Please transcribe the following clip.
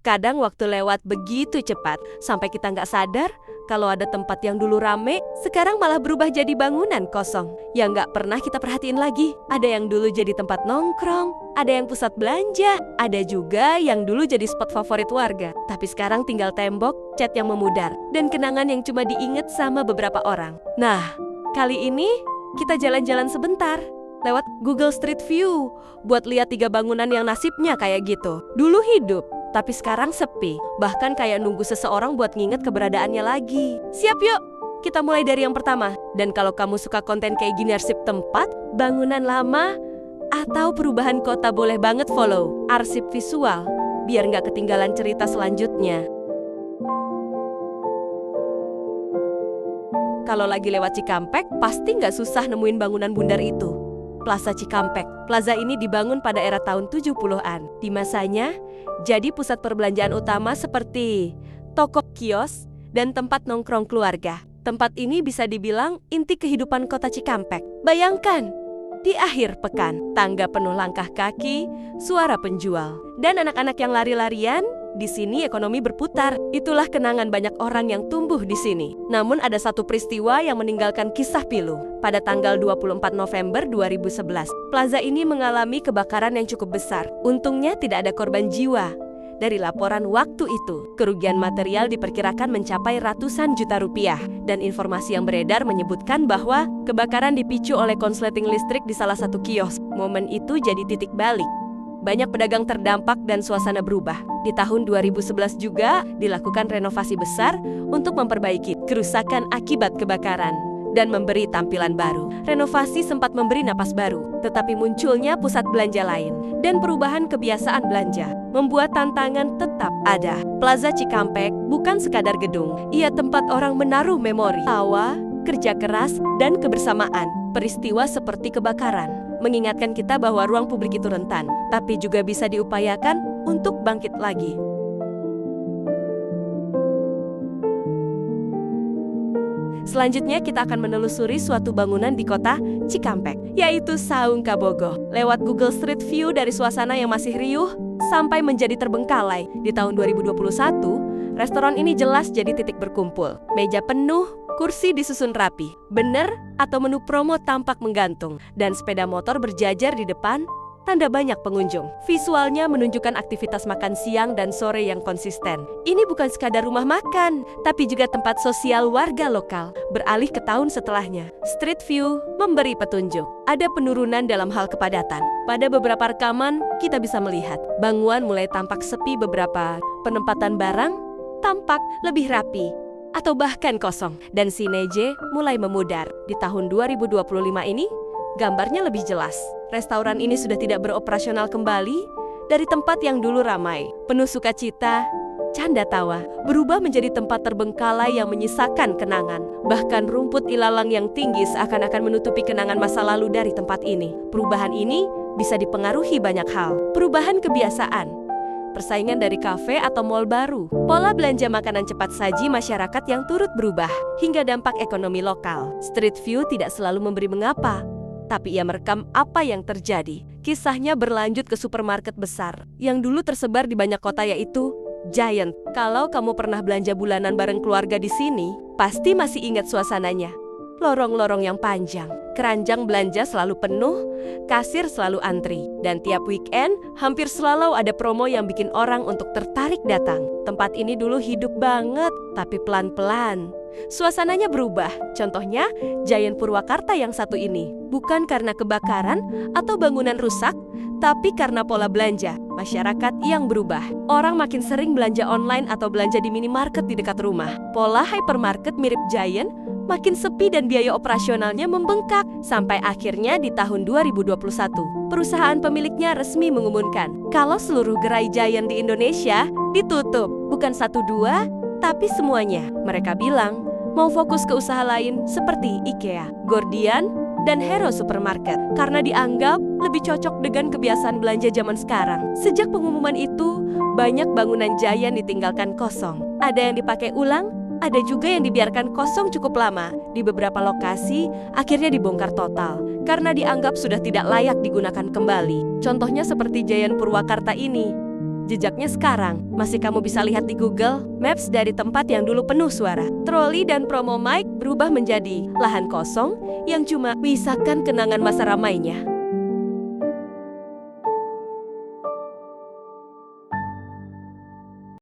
Kadang waktu lewat begitu cepat, sampai kita nggak sadar kalau ada tempat yang dulu rame, sekarang malah berubah jadi bangunan kosong. Yang nggak pernah kita perhatiin lagi. Ada yang dulu jadi tempat nongkrong, ada yang pusat belanja, ada juga yang dulu jadi spot favorit warga. Tapi sekarang tinggal tembok, cat yang memudar, dan kenangan yang cuma diingat sama beberapa orang. Nah, kali ini kita jalan-jalan sebentar lewat Google Street View buat lihat 3 bangunan yang nasibnya kayak gitu. Dulu hidup, tapi sekarang sepi. Bahkan kayak nunggu seseorang buat nginget keberadaannya lagi. Siap yuk, kita mulai dari yang pertama. Dan kalau kamu suka konten kayak gini, arsip tempat, bangunan lama, atau perubahan kota, boleh banget follow Arsip Visual biar nggak ketinggalan cerita selanjutnya. Kalau lagi lewat Cikampek, pasti nggak susah nemuin bangunan bundar itu. Plaza Cikampek. Plaza ini dibangun pada era tahun 70-an. Di masanya, jadi pusat perbelanjaan utama seperti toko, kios, dan tempat nongkrong keluarga. Tempat ini bisa dibilang inti kehidupan kota Cikampek. Bayangkan, di akhir pekan, tangga penuh langkah kaki, suara penjual, dan anak-anak yang lari-larian. Di sini ekonomi berputar. Itulah kenangan banyak orang yang tumbuh di sini. Namun ada satu peristiwa yang meninggalkan kisah pilu. Pada tanggal 24 November 2011, plaza ini mengalami kebakaran yang cukup besar. Untungnya tidak ada korban jiwa. Dari laporan waktu itu, kerugian material diperkirakan mencapai ratusan juta rupiah. Dan informasi yang beredar menyebutkan bahwa kebakaran dipicu oleh konsleting listrik di salah satu kios. Momen itu jadi titik balik. Banyak pedagang terdampak dan suasana berubah. Di tahun 2011 juga dilakukan renovasi besar untuk memperbaiki kerusakan akibat kebakaran dan memberi tampilan baru. Renovasi sempat memberi napas baru, tetapi munculnya pusat belanja lain dan perubahan kebiasaan belanja membuat tantangan tetap ada. Plaza Cikampek bukan sekadar gedung, ia tempat orang menaruh memori, tawa, kerja keras, dan kebersamaan. Peristiwa seperti kebakaran mengingatkan kita bahwa ruang publik itu rentan, tapi juga bisa diupayakan untuk bangkit lagi. Selanjutnya kita akan menelusuri suatu bangunan di kota Cikampek, yaitu Saung Kabogo. Lewat Google Street View dari suasana yang masih riuh sampai menjadi terbengkalai. Di tahun 2021, restoran ini jelas jadi titik berkumpul. Meja penuh, kursi disusun rapi, bener atau menu promo tampak menggantung, dan sepeda motor berjajar di depan, tanda banyak pengunjung. Visualnya menunjukkan aktivitas makan siang dan sore yang konsisten. Ini bukan sekadar rumah makan, tapi juga tempat sosial warga lokal. Beralih ke tahun setelahnya, Street View memberi petunjuk. Ada penurunan dalam hal kepadatan. Pada beberapa rekaman, kita bisa melihat bangunan mulai tampak sepi, beberapa penempatan barang tampak lebih rapi atau bahkan kosong, dan sineje mulai memudar. Di tahun 2025 ini, gambarnya lebih jelas. Restoran ini sudah tidak beroperasional kembali. Dari tempat yang dulu ramai, penuh sukacita, canda tawa, berubah menjadi tempat terbengkalai yang menyisakan kenangan. Bahkan rumput ilalang yang tinggi seakan-akan menutupi kenangan masa lalu dari tempat ini. Perubahan ini bisa dipengaruhi banyak hal. Perubahan kebiasaan, persaingan dari kafe atau mal baru, pola belanja makanan cepat saji masyarakat yang turut berubah, hingga dampak ekonomi lokal. Street View tidak selalu memberi mengapa, tapi ia merekam apa yang terjadi. Kisahnya berlanjut ke supermarket besar yang dulu tersebar di banyak kota, yaitu Giant. Kalau kamu pernah belanja bulanan bareng keluarga di sini, pasti masih ingat suasananya. Lorong-lorong yang panjang, keranjang belanja selalu penuh, kasir selalu antri, dan tiap weekend hampir selalu ada promo yang bikin orang untuk tertarik datang. Tempat ini dulu hidup banget, tapi pelan-pelan suasananya berubah. Contohnya Giant Purwakarta yang satu ini. Bukan karena kebakaran atau bangunan rusak, tapi karena pola belanja masyarakat yang berubah. Orang makin sering belanja online atau belanja di minimarket di dekat rumah. Pola hypermarket mirip Giant makin sepi dan biaya operasionalnya membengkak. Sampai akhirnya di tahun 2021, perusahaan pemiliknya resmi mengumumkan kalau seluruh gerai Giant di Indonesia ditutup. Bukan 1-2, tapi semuanya. Mereka bilang mau fokus ke usaha lain seperti IKEA, Gordian, dan Hero Supermarket karena dianggap lebih cocok dengan kebiasaan belanja zaman sekarang. Sejak pengumuman itu, banyak bangunan Giant ditinggalkan kosong. Ada yang dipakai ulang, ada juga yang dibiarkan kosong cukup lama. Di beberapa lokasi, akhirnya dibongkar total karena dianggap sudah tidak layak digunakan kembali. Contohnya seperti Giant Purwakarta ini. jejaknya sekarang masih kamu bisa lihat di Google Maps dari tempat yang dulu penuh suara. Troli dan promo mic berubah menjadi lahan kosong yang cuma menyisakan kenangan masa ramainya.